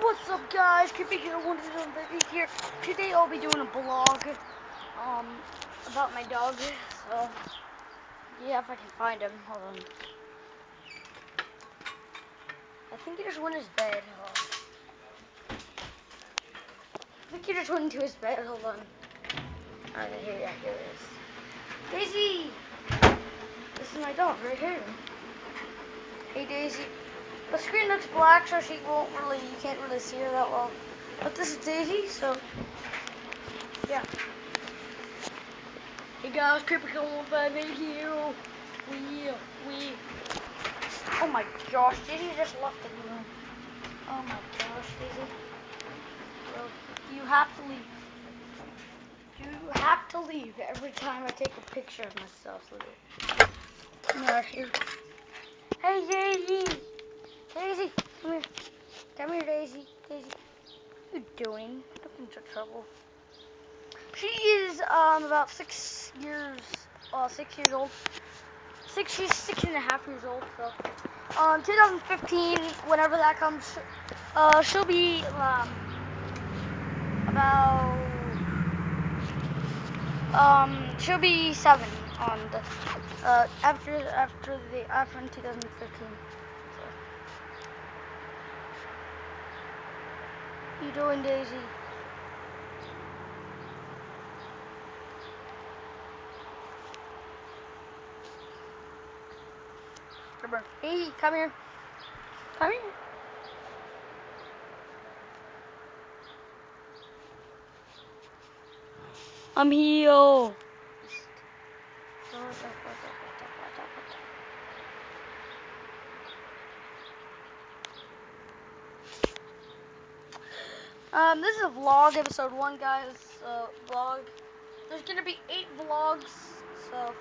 What's up, guys? Creepy here, one of the babies here. Today I'll be doing a vlog, about my dog. So, yeah, if I can find him. Hold on. I think he just went to his bed. Hold on. I think he just went into his bed. Hold on. Alright, here it is. Daisy! This is my dog right here. Hey, Daisy. The screen looks black, so you can't really see her that well. But this is Daisy, so yeah. Hey guys, Creepy Cold Baby here. Oh my gosh, Daisy just left the room. Oh my gosh, Daisy. Bro, you have to leave. You have to leave every time I take a picture of myself. Come here. Hey Daisy. Daisy, come here. Come here, Daisy. Daisy. What are you doing? Don't get into trouble. She is about 6 years old. She's 6.5 years old. So 2015, whenever that comes, she'll be she'll be 7 on the after 2015. So. What you doing, Daisy? Hey, come here. Come here. I'm here. This is a vlog, episode 1, guys. Vlog. There's gonna be 8 vlogs, so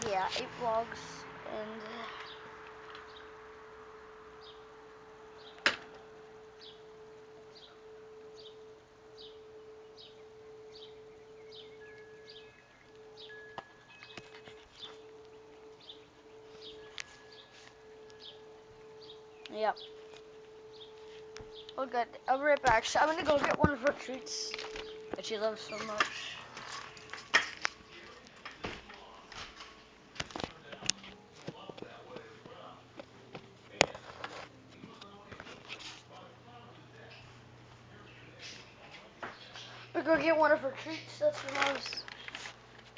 yeah, 8 vlogs, and yeah. Oh, good. I'll be right back. So I'm gonna go get one of her treats that she loves so much. I'm gonna go get one of her treats that she loves.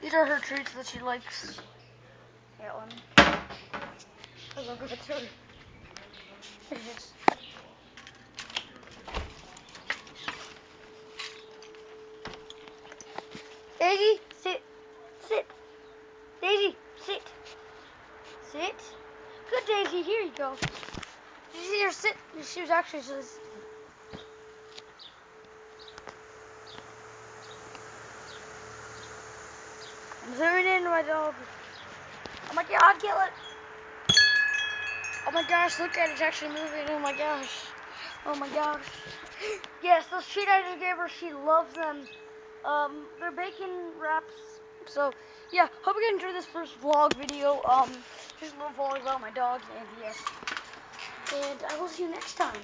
These are her treats that she likes. Get one. I'll go get her. Daisy, sit. Sit. Daisy, sit. Sit. Good, Daisy. Here you go. Did you see her sit? She was actually just... I'm zooming in my dog. Oh my god, kill it. Oh my gosh, look at it. It's actually moving. Oh my gosh. Oh my gosh. Yes, those treats I just gave her, she loves them. They're bacon wraps. So, yeah, hope you enjoyed this first vlog video. Just a little vlog about my dog, and yes. And I will see you next time.